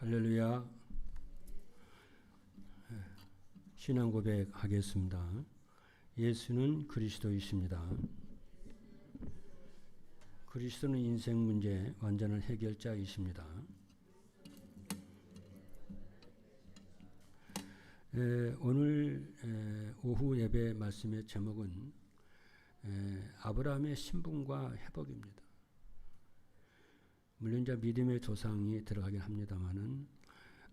할렐루야. 신앙 고백하겠습니다. 예수는 그리스도이십니다. 그리스도는 인생 문제 완전한 해결자이십니다. 오늘 오후 예배 말씀의 제목은 아브라함의 신분과 회복입니다. 물론 이제 믿음의 조상이 들어가긴 합니다만은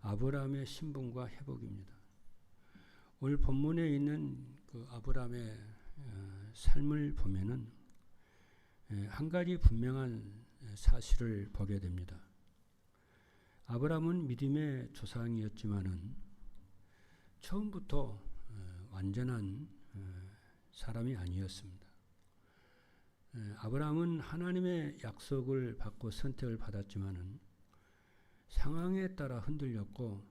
아브라함의 신분과 회복입니다. 오늘 본문에 있는 그 아브라함의 삶을 보면은 한 가지 분명한 사실을 보게 됩니다. 아브라함은 믿음의 조상이었지만은 처음부터 완전한 사람이 아니었습니다. 아브라함은 하나님의 약속을 받고 선택을 받았지만은 상황에 따라 흔들렸고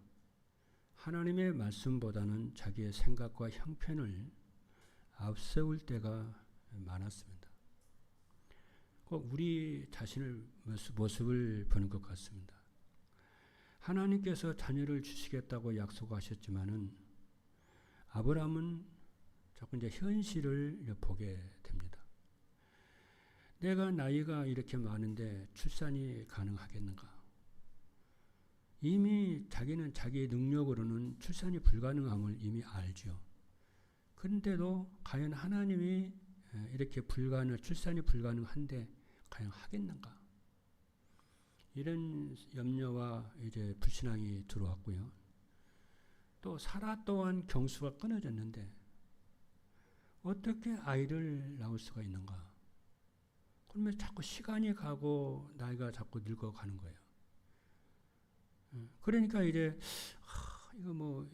하나님의 말씀보다는 자기의 생각과 형편을 앞세울 때가 많았습니다. 꼭 우리 자신을 모습을 보는 것 같습니다. 하나님께서 자녀를 주시겠다고 약속하셨지만은 아브라함은 자꾸 이제 현실을 보게 됩니다. 내가 나이가 이렇게 많은데 출산이 가능하겠는가? 이미 자기는 자기의 능력으로는 출산이 불가능함을 이미 알죠. 그런데도 과연 하나님이 이렇게 출산이 불가능한데 과연 하겠는가? 이런 염려와 이제 불신앙이 들어왔고요. 또 사라 또한 경수가 끊어졌는데 어떻게 아이를 낳을 수가 있는가? 그러면 자꾸 시간이 가고 나이가 자꾸 늙어가는 거예요. 그러니까 이제 이거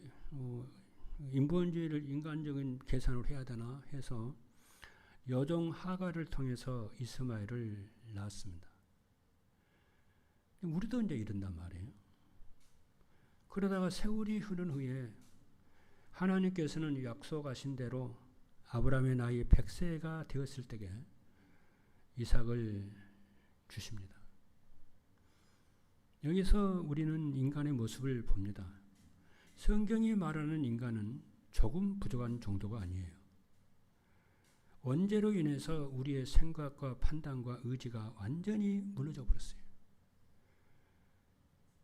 인본주의를 인간적인 계산을 해야 되나 해서 여종 하갈을 통해서 이스마엘을 낳았습니다. 우리도 이제 이런단 말이에요. 그러다가 세월이 흐른 후에 하나님께서는 약속하신 대로 아브라함의 나이 100세가 되었을 때에 이삭을 주십니다. 여기서 우리는 인간의 모습을 봅니다. 성경이 말하는 인간은 조금 부족한 정도가 아니에요. 원죄로 인해서 우리의 생각과 판단과 의지가 완전히 무너져 버렸어요.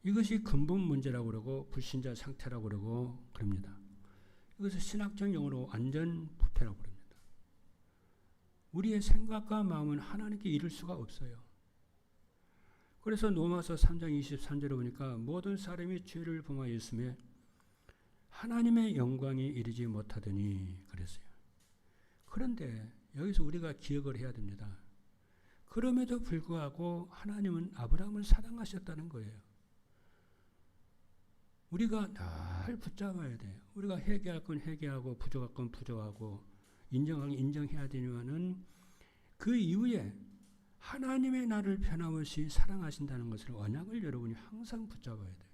이것이 근본 문제라고 그러고 불신자 상태라고 그러고 그럽니다. 이것을 신학적 용어로 완전 부패라고 그럽니다. 우리의 생각과 마음은 하나님께 이룰 수가 없어요. 그래서 로마서 3장 23절에 보니까 모든 사람이 죄를 범하였으며 하나님의 영광이 이르지 못하더니 그랬어요. 그런데 여기서 우리가 기억을 해야 됩니다. 그럼에도 불구하고 하나님은 아브라함을 사랑하셨다는 거예요. 우리가 늘 붙잡아야 돼요. 우리가 회개할 건 회개하고 부족할 건 부족하고 인정하긴 인정해야 되지만은 그 이후에 하나님의 나를 변함없이 사랑하신다는 것을 언약을 여러분이 항상 붙잡아야 돼요.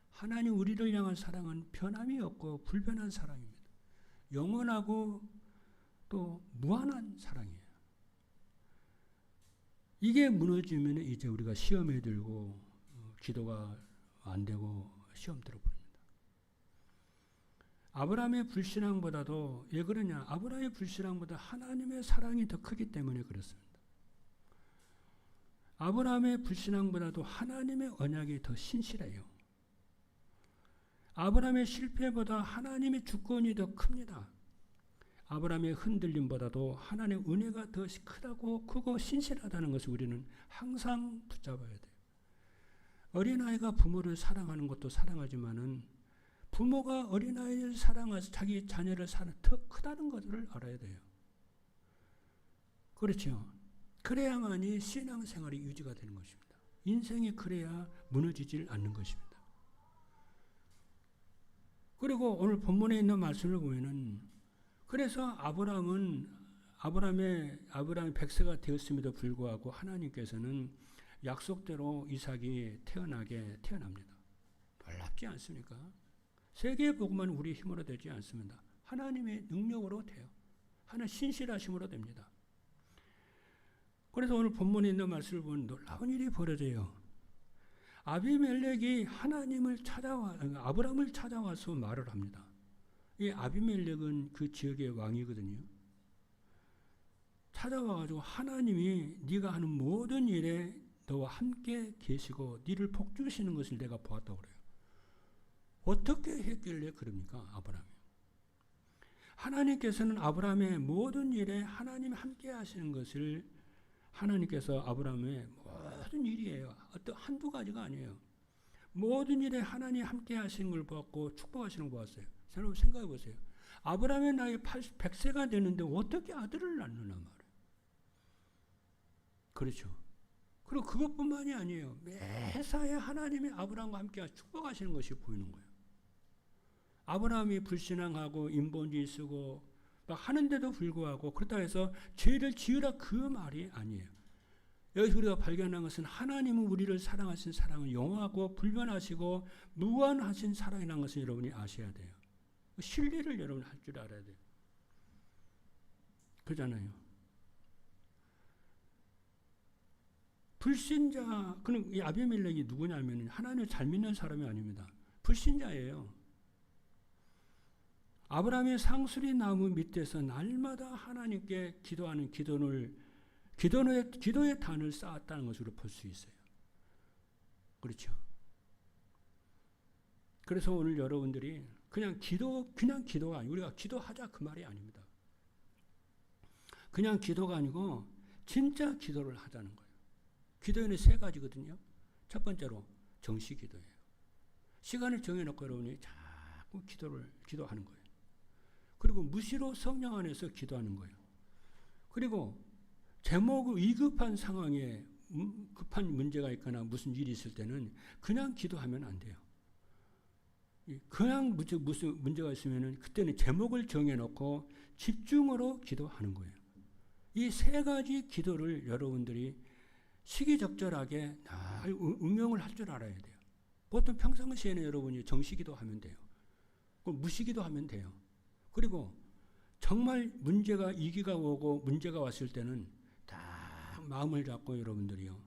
하나님 우리를 향한 사랑은 변함이 없고 불변한 사랑입니다. 영원하고 또 무한한 사랑이에요. 이게 무너지면 이제 우리가 시험에 들고 기도가 안 되고 시험 들어버립니다. 아브라함의 불신앙보다도 왜 그러냐? 아브라함의 불신앙보다 하나님의 사랑이 더 크기 때문에 그렇습니다. 아브라함의 불신앙보다도 하나님의 언약이 더 신실해요. 아브라함의 실패보다 하나님의 주권이 더 큽니다. 아브라함의 흔들림보다도 하나님의 은혜가 더 크고 신실하다는 것을 우리는 항상 붙잡아야 돼요. 어린아이가 부모를 사랑하는 것도 사랑하지만은 부모가 어린아이를 사랑해서 자기 자녀를 사랑하는 더 크다는 것을 알아야 돼요. 그렇죠. 그래야만이 신앙생활이 유지가 되는 것입니다. 인생이 그래야 무너지질 않는 것입니다. 그리고 오늘 본문에 있는 말씀을 보면은 그래서 아브라함이 100세가 되었음에도 불구하고 하나님께서는 약속대로 이삭이 태어납니다. 놀랍지 않습니까? 세계의 복음은 우리의 힘으로 되지 않습니다. 하나님의 능력으로 돼요. 하나님 신실하심으로 됩니다. 그래서 오늘 본문에 있는 말씀을 보면 놀라운 일이 벌어져요. 아비멜렉이 아브라함을 찾아와서 말을 합니다. 이 아비멜렉은 그 지역의 왕이거든요. 찾아와가지고 하나님이 네가 하는 모든 일에 너와 함께 계시고 네를 복주시는 것을 내가 보았다고 그래요. 어떻게 했길래 그럽니까? 아브라함이. 하나님께서는 아브라함의 모든 일에 하나님이 함께 하시는 것을 하나님께서 아브라함의 모든 일이에요. 어떤 한두 가지가 아니에요. 모든 일에 하나님이 함께 하시는 걸 보았고 축복하시는 걸 보았어요. 여러분 생각해 보세요. 아브라함의 나이 100세가 되는데 어떻게 아들을 낳느냐 말이에요. 그렇죠. 그리고 그것뿐만이 아니에요. 매사에 하나님이 아브라함과 함께 축복하시는 것이 보이는 거예요. 아브라함이 불신앙하고 인본주의 쓰고 막 하는데도 불구하고 그렇다고 해서 죄를 지으라 그 말이 아니에요. 여기서 우리가 발견한 것은 하나님은 우리를 사랑하신 사랑은 영원하고 불변하시고 무한하신 사랑이라는 것을 여러분이 아셔야 돼요. 신뢰를 여러분 할 줄 알아야 돼요. 그러잖아요. 불신자, 그럼 이 아비멜렉이 누구냐면 하나님을 잘 믿는 사람이 아닙니다. 불신자예요. 아브라함의 상수리 나무 밑에서 날마다 하나님께 기도하는 기도의 단을 쌓았다는 것으로 볼 수 있어요. 그렇죠. 그래서 오늘 여러분들이 그냥 기도가 아니고 우리가 기도하자 그 말이 아닙니다. 그냥 기도가 아니고 진짜 기도를 하자는 거예요. 기도에는 3가지거든요. 첫 번째로 정시 기도예요. 시간을 정해놓고 여러분이 자꾸 기도하는 거예요. 그리고 무시로 성령 안에서 기도하는 거예요. 그리고 제목을 위급한 상황에 급한 문제가 있거나 무슨 일이 있을 때는 그냥 기도하면 안 돼요. 그냥 무슨 문제가 있으면 그때는 제목을 정해놓고 집중으로 기도하는 거예요. 이 3가지 기도를 여러분들이 시기적절하게 잘 응용을 할 줄 알아야 돼요. 보통 평상시에는 여러분이 정시기도 하면 돼요. 무시기도 하면 돼요. 그리고 정말 문제가 위기가 오고 문제가 왔을 때는 다 마음을 잡고 여러분들이요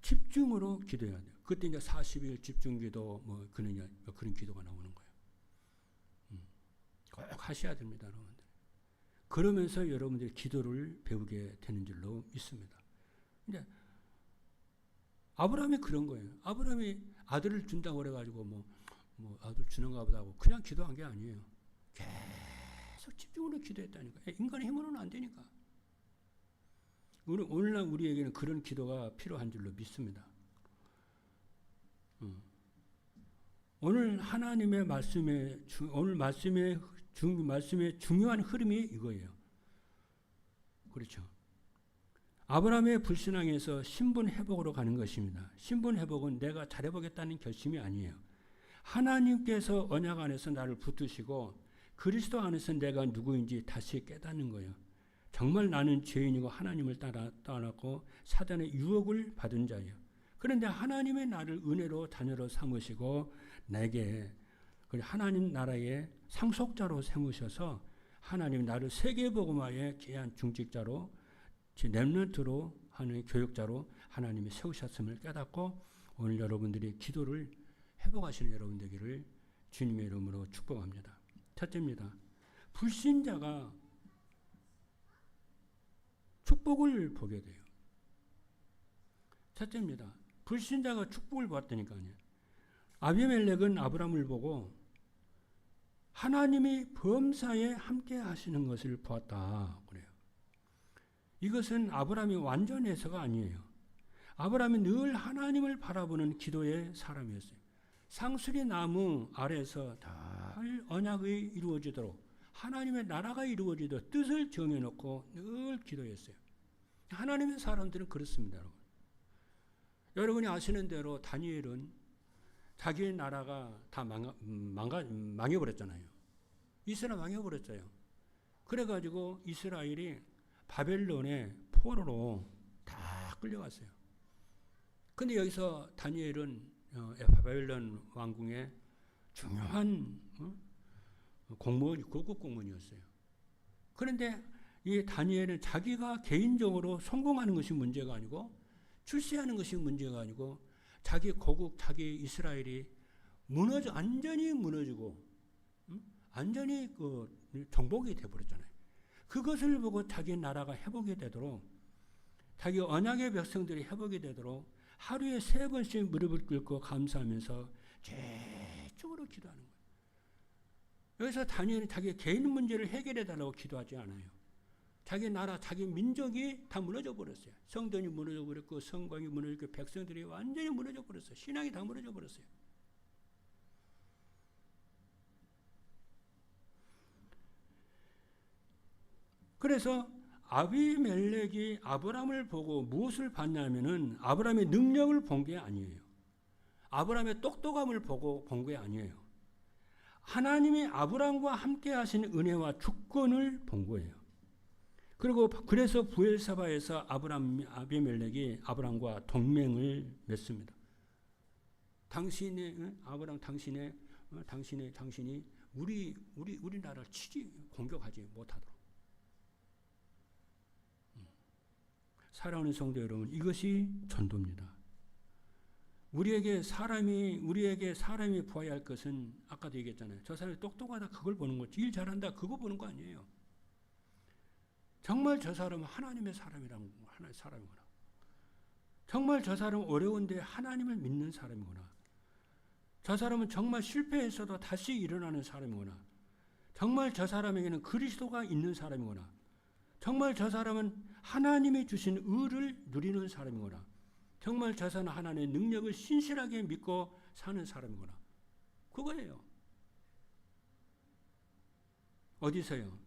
집중으로 기도해야 돼요. 그때 이제 40일 집중기도 그런 기도가 나오는 거예요. 꼭 하셔야 됩니다, 여러분들. 그러면서 여러분들이 기도를 배우게 되는 줄로 믿습니다. 이제 아브라함이 그런 거예요. 아브라함이 아들을 준다고 그래가지고 뭐 아들 주는가 보다 하고 그냥 기도한 게 아니에요. 계속 집중으로 기도했다니까. 인간의 힘으로는 안 되니까. 오늘날 우리에게는 그런 기도가 필요한 줄로 믿습니다. 오늘 하나님의 말씀의 중요한 흐름이 이거예요. 그렇죠. 아브라함의 불신앙에서 신분 회복으로 가는 것입니다. 신분 회복은 내가 잘해보겠다는 결심이 아니에요. 하나님께서 언약 안에서 나를 붙드시고 그리스도 안에서 내가 누구인지 다시 깨닫는 거예요. 정말 나는 죄인이고 하나님을 떠났고 사단의 유혹을 받은 자예요. 그런데 하나님의 나를 은혜로 자녀로 삼으시고 내게 하나님 나라의 상속자로 삼으셔서 하나님 나를 세계복음화의 귀한 중직자로 렘넌트로 하는 교육자로 하나님이 세우셨음을 깨닫고 오늘 여러분들이 기도를 회복하시는 여러분 되기를 주님의 이름으로 축복합니다. 첫째입니다. 불신자가 축복을 보게 돼요. 첫째입니다. 불신자가 축복을 보았다니까요. 아비멜렉은 아브라함을 보고 하나님이 범사에 함께 하시는 것을 보았다 그래요. 이것은 아브라함이 완전 해서가 아니에요. 아브라함이 늘 하나님을 바라보는 기도의 사람이었어요. 상수리 나무 아래서 늘 언약이 이루어지도록 하나님의 나라가 이루어지도록 뜻을 정해놓고 늘 기도했어요. 하나님의 사람들은 그렇습니다. 여러분. 여러분이 아시는 대로 다니엘은 자기의 나라가 다 망해버렸잖아요. 이스라엘 망해버렸어요. 그래가지고 이스라엘이 바벨론의 포로로 다 끌려갔어요. 근데 여기서 다니엘은 바벨론 왕궁의 중요한 고급 공무원이었어요. 그런데 이 다니엘은 자기가 개인적으로 성공하는 것이 문제가 아니고 출세하는 것이 문제가 아니고 자기 고국, 자기 이스라엘이 완전히 무너지고, 완전히 정복이 되어버렸잖아요. 그것을 보고 자기 나라가 회복이 되도록, 자기 언약의 백성들이 회복이 되도록 하루에 3번씩 무릎을 꿇고 감사하면서 집중으로 기도하는 거예요. 여기서 다니엘은 자기 개인 문제를 해결해 달라고 기도하지 않아요. 자기 나라, 자기 민족이 다 무너져 버렸어요. 성전이 무너져 버렸고, 성곽이 무너졌고, 백성들이 완전히 무너져 버렸어요. 신앙이 다 무너져 버렸어요. 그래서 아비멜렉이 아브라함을 보고 무엇을 봤냐면은 아브라함의 능력을 본 게 아니에요. 아브라함의 똑똑함을 보고 본 게 아니에요. 하나님이 아브라함과 함께 하신 은혜와 주권을 본 거예요. 그리고 그래서 부엘사바에서 아비멜렉이 아브라함과 동맹을 맺습니다. 아브라함 당신이 우리 나라를 공격하지 못하도록. 사랑하는 성도 여러분, 이것이 전도입니다. 우리에게 사람이 부여해야 할 것은 아까도 얘기했잖아요. 저 사람이 똑똑하다 그걸 보는 거지, 일 잘한다 그거 보는 거 아니에요. 정말 저 사람은 하나님의 사람이구나. 정말 저 사람은 어려운데 하나님을 믿는 사람이구나. 저 사람은 정말 실패했어도 다시 일어나는 사람이구나. 정말 저 사람에게는 그리스도가 있는 사람이구나. 정말 저 사람은 하나님이 주신 의를 누리는 사람이구나. 정말 저 사람은 하나님의 능력을 신실하게 믿고 사는 사람이구나. 그거예요. 어디서요?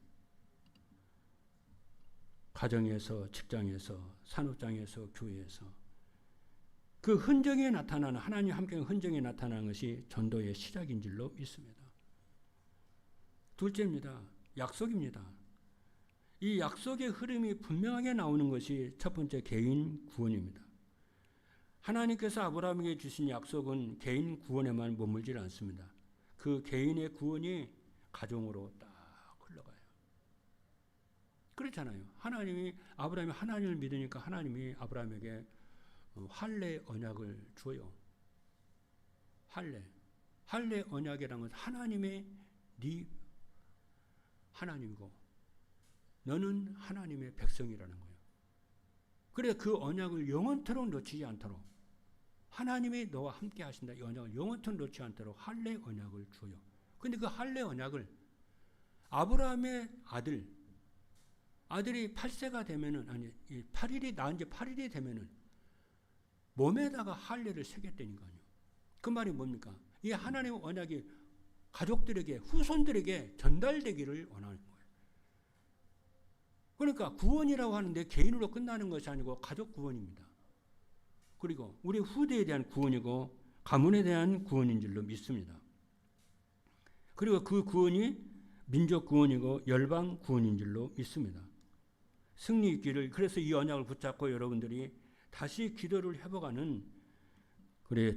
가정에서, 직장에서, 산업장에서, 교회에서 그 흔적이 나타나는, 하나님 함께 흔적이 나타나는 것이 전도의 시작인 줄로 믿습니다. 둘째입니다. 약속입니다. 이 약속의 흐름이 분명하게 나오는 것이 첫 번째 개인 구원입니다. 하나님께서 아브라함에게 주신 약속은 개인 구원에만 머물지 않습니다. 그 개인의 구원이 가정으로 딱 흘러가요. 그렇잖아요. 아브라함이 하나님을 믿으니까 하나님이 아브라함에게 할례 언약을 줘요. 할례 언약이라는 것은 하나님의 네 하나님이고 너는 하나님의 백성이라는 거예요. 그래 그 언약을 영원토록 놓치지 않도록 하나님이 너와 함께 하신다. 이 언약을 영원토록 놓치지 않도록 할례 언약을 줘요. 근데 그 할례 언약을 아브라함의 아들이 8세가 되면은, 낳은 지 8일이 되면은 몸에다가 할례를 새겼다니까요. 그 말이 뭡니까? 이 하나님의 언약이 가족들에게, 후손들에게 전달되기를 원하는 거예요. 그러니까 구원이라고 하는데 개인으로 끝나는 것이 아니고 가족 구원입니다. 그리고 우리 후대에 대한 구원이고 가문에 대한 구원인 줄로 믿습니다. 그리고 그 구원이 민족 구원이고 열방 구원인 줄로 믿습니다. 승리 있기를, 그래서 이 언약을 붙잡고 여러분들이 다시 기도를 회복하는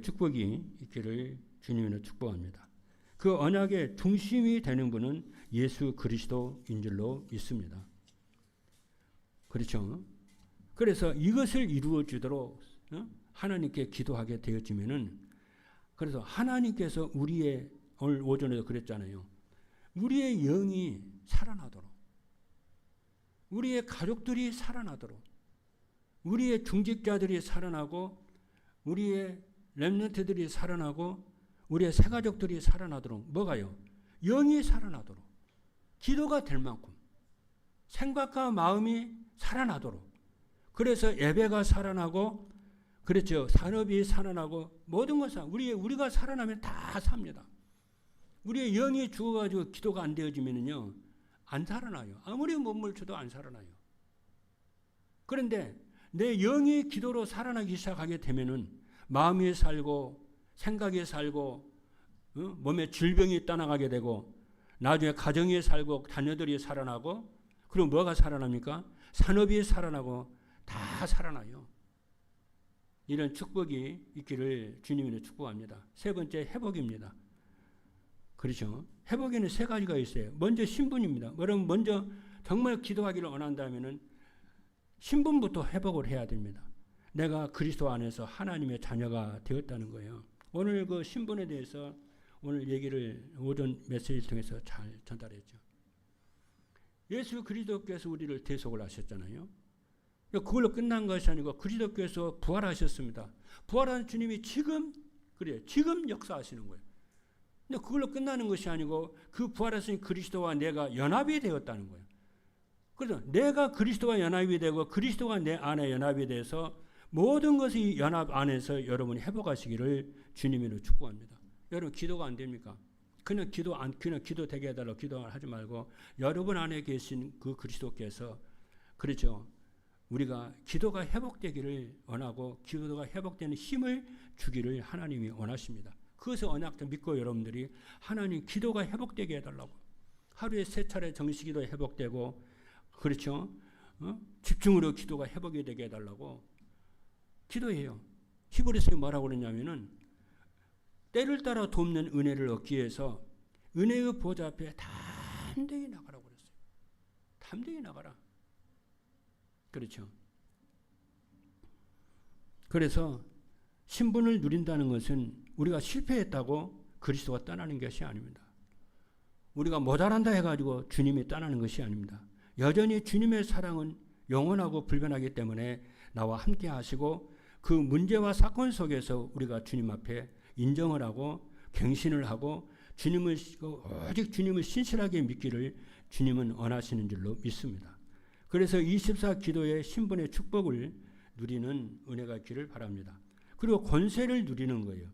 축복이 있기를 주님으로 축복합니다. 그 언약의 중심이 되는 분은 예수 그리스도인 줄로 믿습니다. 그렇죠? 그래서 이것을 이루어 주도록 하나님께 기도하게 되어지면은, 그래서 하나님께서 오늘 오전에도 그랬잖아요. 우리의 영이 살아나도록, 우리의 가족들이 살아나도록, 우리의 중직자들이 살아나고, 우리의 렘넌트들이 살아나고, 우리의 새가족들이 살아나도록, 뭐가요? 영이 살아나도록, 기도가 될 만큼 생각과 마음이 살아나도록, 그래서 예배가 살아나고, 그렇죠, 산업이 살아나고, 모든 것은 우리가 살아나면 다 삽니다. 우리의 영이 죽어가지고 기도가 안 되어지면요 안 살아나요. 아무리 몸을 줘도 안 살아나요. 그런데 내 영이 기도로 살아나기 시작하게 되면은 마음이 살고 생각이 살고 몸에 질병이 떠나가게 되고, 나중에 가정이 살고 자녀들이 살아나고, 그리고 뭐가 살아납니까? 산업이 살아나고 다 살아나요. 이런 축복이 있기를 주님으로 축복합니다. 세 번째, 회복입니다. 그렇죠? 회복에는 3가지가 있어요. 먼저 신분입니다. 여러분 먼저 정말 기도하기를 원한다면은 신분부터 회복을 해야 됩니다. 내가 그리스도 안에서 하나님의 자녀가 되었다는 거예요. 오늘 그 신분에 대해서 오늘 얘기를 오전 메시지를 통해서 잘 전달했죠. 예수 그리스도께서 우리를 대속을 하셨잖아요. 그걸로 끝난 것이 아니고 그리스도께서 부활하셨습니다. 부활한 주님이 지금 역사하시는 거예요. 근데 그걸로 끝나는 것이 아니고 그 부활하신 그리스도와 내가 연합이 되었다는 거예요. 그래서 내가 그리스도와 연합이 되고 그리스도가 내 안에 연합이 돼서 모든 것이 연합 안에서 여러분이 회복하시기를 주님으로 축복합니다. 여러분 기도가 안 됩니까? 그냥 기도 되게 해달라고 기도하지 말고 여러분 안에 계신 그 그리스도께서 그렇죠. 우리가 기도가 회복되기를 원하고 기도가 회복되는 힘을 주기를 하나님이 원하십니다. 그것을 언약도 믿고 여러분들이 하나님 기도가 회복되게 해달라고 하루에 3차례 정식기도 회복되고 그렇죠. 집중으로 기도가 회복이 되게 해달라고 기도해요. 히브리서에 뭐라고 그러냐면은 때를 따라 돕는 은혜를 얻기 위해서 은혜의 보좌 앞에 담대히 나가라고 그랬어요. 담대히 나가라. 그렇죠. 그래서 신분을 누린다는 것은 우리가 실패했다고 그리스도가 떠나는 것이 아닙니다. 우리가 모자란다 해가지고 주님이 떠나는 것이 아닙니다. 여전히 주님의 사랑은 영원하고 불변하기 때문에 나와 함께 하시고 그 문제와 사건 속에서 우리가 주님 앞에 인정을 하고 갱신을 하고 오직 주님을 신실하게 믿기를 주님은 원하시는 줄로 믿습니다. 그래서 24 기도의 신분의 축복을 누리는 은혜가 있기를 바랍니다. 그리고 권세를 누리는 거예요.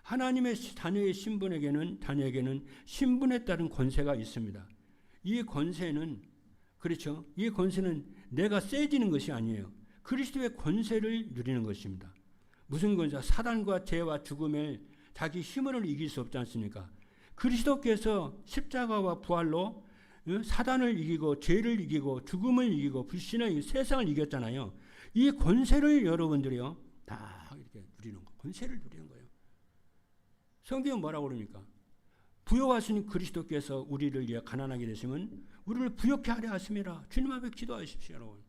하나님의 자녀의 자녀에게는 신분에 따른 권세가 있습니다. 이 권세는 그렇죠. 이 권세는 내가 세지는 것이 아니에요. 그리스도의 권세를 누리는 것입니다. 무슨 권세? 사단과 죄와 죽음을 자기 힘으로 이길 수 없지 않습니까? 그리스도께서 십자가와 부활로 사단을 이기고 죄를 이기고 죽음을 이기고 불신을 이기고 세상을 이겼잖아요. 이 권세를 여러분들이요 다 이렇게 누리는 거, 권세를 누리는 거예요. 성경은 뭐라고 그럽니까? 부요하신 그리스도께서 우리를 위해 가난하게 되시면 우리를 부요케 하려 하심이라. 주님 앞에 기도하십시오, 여러분.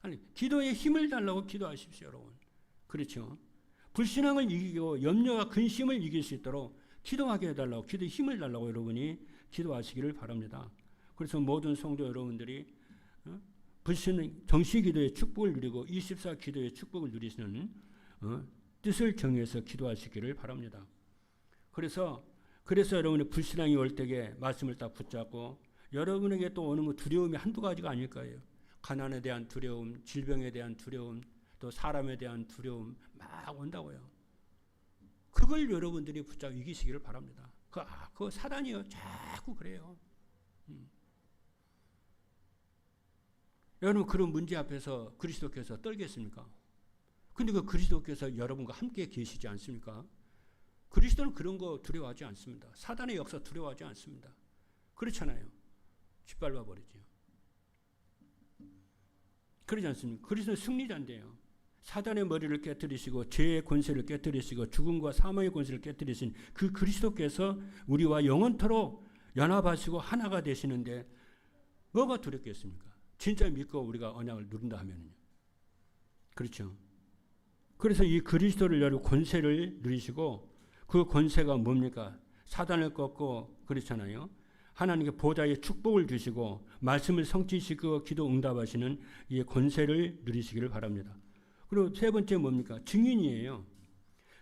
아니, 기도에 힘을 달라고 기도하십시오, 여러분. 그렇죠? 불신앙을 이기고 염려와 근심을 이길 수 있도록 기도하게 해달라고, 기도에 힘을 달라고 여러분이 기도하시기를 바랍니다. 그래서 모든 성도 여러분들이 불신 정시기도의 축복을 누리고 24 기도의 축복을 누리시는 뜻을 정해서 기도하시기를 바랍니다. 그래서 여러분의 불신앙이 올 때에 말씀을 딱 붙잡고 여러분에게 또 오는 거 두려움이 한두 가지가 아닐 거예요. 가난에 대한 두려움, 질병에 대한 두려움, 또 사람에 대한 두려움 막 온다고요. 그걸 여러분들이 붙잡고 이기시기를 바랍니다. 그 사단이요. 자꾸 그래요. 여러분 그런 문제 앞에서 그리스도께서 떨겠습니까? 근데 그 그리스도께서 여러분과 함께 계시지 않습니까? 그리스도는 그런 거 두려워하지 않습니다. 사단의 역사 두려워하지 않습니다. 그렇잖아요. 짓밟아 버리죠. 그러지 않습니까? 그리스도는 승리자인데요. 사단의 머리를 깨뜨리시고 죄의 권세를 깨뜨리시고 죽음과 사망의 권세를 깨뜨리신 그 그리스도께서 우리와 영원토록 연합하시고 하나가 되시는데 뭐가 두렵겠습니까? 진짜 믿고 우리가 언약을 누린다 하면요. 그렇죠. 그래서 이 그리스도를 여러 권세를 누리시고 그 권세가 뭡니까? 사단을 꺾고 그렇잖아요. 하나님께 보좌의 축복을 주시고 말씀을 성취시키고 기도 응답하시는 이 권세를 누리시기를 바랍니다. 그리고 세 번째 뭡니까? 증인이에요.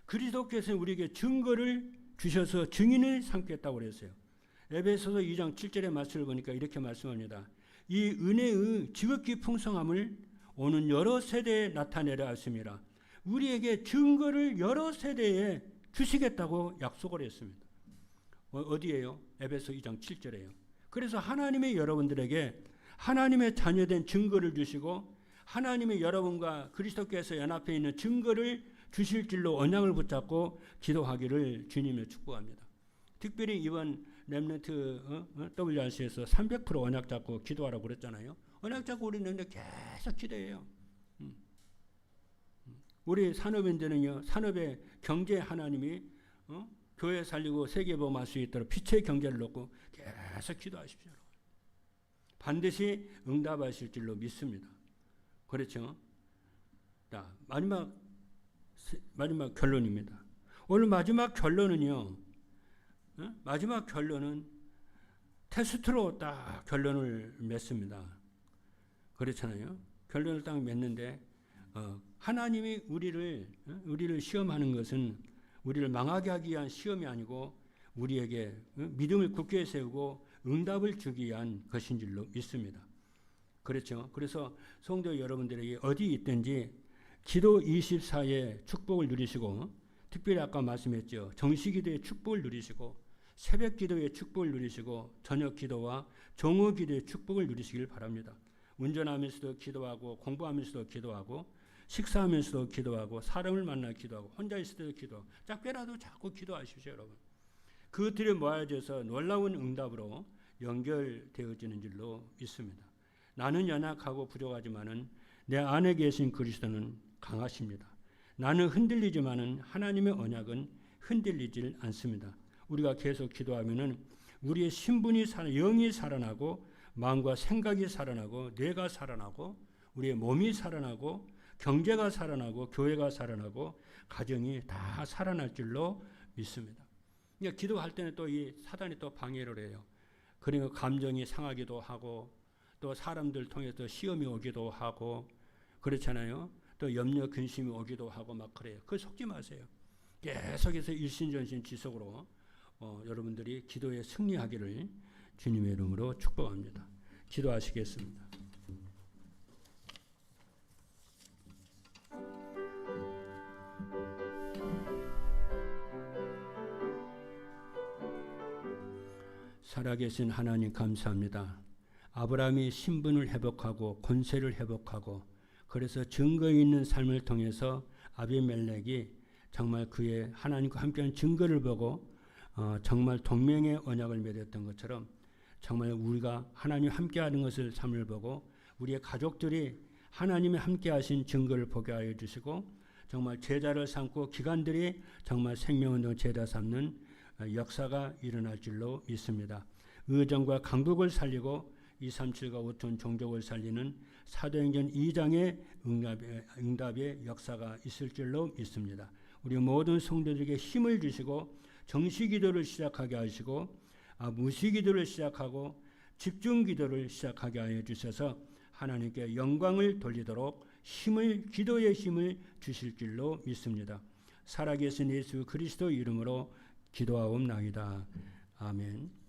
그리스도께서 우리에게 증거를 주셔서 증인을 삼겠다고 그랬어요. 에베소서 2장 7절의 말씀을 보니까 이렇게 말씀합니다. 이 은혜의 지극히 풍성함을 오는 여러 세대에 나타내려 하심이라. 우리에게 증거를 여러 세대에 주시겠다고 약속을 했습니다. 어디에요? 에베소 2장 7절에요. 그래서 하나님의 여러분들에게 하나님의 자녀된 증거를 주시고 하나님의 여러분과 그리스도께서 연합해 있는 증거를 주실 줄로 언약을 붙잡고 기도하기를 주님의 축복합니다. 특별히 이번 렘넌트 WRC에서 300% 언약 잡고 기도하라고 그랬잖아요. 언약 잡고 우리는 계속 기도해요. 우리 산업인들은요, 산업의 경제 하나님이 교회 살리고 세계 보험할 수 있도록 빛의 경제를 놓고 계속 기도하십시오. 반드시 응답하실 줄로 믿습니다. 그렇죠? 자, 마지막 결론입니다. 오늘 마지막 결론은요. 마지막 결론은 테스트로 딱 결론을 맺습니다. 그렇잖아요. 결론을 딱 맺는데 하나님이 우리를 시험하는 것은 우리를 망하게 하기 위한 시험이 아니고 우리에게 믿음을 굳게 세우고 응답을 주기 위한 것인 줄로 믿습니다. 그렇죠. 그래서 성도 여러분들에게 어디 있든지 기도 24의 축복을 누리시고, 특별히 아까 말씀했죠. 정시기도의 축복을 누리시고, 새벽 기도의 축복을 누리시고, 저녁 기도와 정오 기도의 축복을 누리시길 바랍니다. 운전하면서도 기도하고, 공부하면서도 기도하고, 식사하면서도 기도하고, 사람을 만나 기도하고, 혼자 있을 때도 기도하고, 작게라도 자꾸 기도하십시오, 여러분. 그것들이 모아져서 놀라운 응답으로 연결되어지는 줄로 믿습니다. 나는 연약하고 부족하지만은 내 안에 계신 그리스도는 강하십니다. 나는 흔들리지만은 하나님의 언약은 흔들리질 않습니다. 우리가 계속 기도하면은 우리의 신분이 영이 살아나고, 마음과 생각이 살아나고, 뇌가 살아나고, 우리의 몸이 살아나고, 경제가 살아나고, 교회가 살아나고, 가정이 다 살아날 줄로 믿습니다. 그러니까 기도할 때는 또 이 사단이 또 방해를 해요. 그러니까 감정이 상하기도 하고, 또 사람들 통해서 시험이 오기도 하고, 그렇잖아요. 또 염려 근심이 오기도 하고 막 그래요. 그거 속지 마세요. 계속해서 일신전신 지속으로 여러분들이 기도에 승리하기를 주님의 이름으로 축복합니다. 기도하시겠습니다. 살아계신 하나님 감사합니다. 아브라함이 신분을 회복하고 권세를 회복하고, 그래서 증거 있는 삶을 통해서 아비멜렉이 정말 그의 하나님과 함께한 증거를 보고 정말 동맹의 언약을 맺었던 것처럼, 정말 우리가 하나님 함께하는 것을 삶을 보고 우리의 가족들이 하나님의 함께하신 증거를 보게 하여 주시고, 정말 제자를 삼고 기관들이 정말 생명운동 제자 삼는 역사가 일어날 줄로 믿습니다. 의정과 강국을 살리고 237과 5천 종족을 살리는 사도행전 2장의 응답의 역사가 있을 줄로 믿습니다. 우리 모든 성도들에게 힘을 주시고 정시기도를 시작하게 하시고, 무시기도를 시작하고 집중기도를 시작하게 하여 주셔서 하나님께 영광을 돌리도록 기도의 힘을 주실 줄로 믿습니다. 살아계신 예수 그리스도 이름으로 기도하옵나이다. 아멘.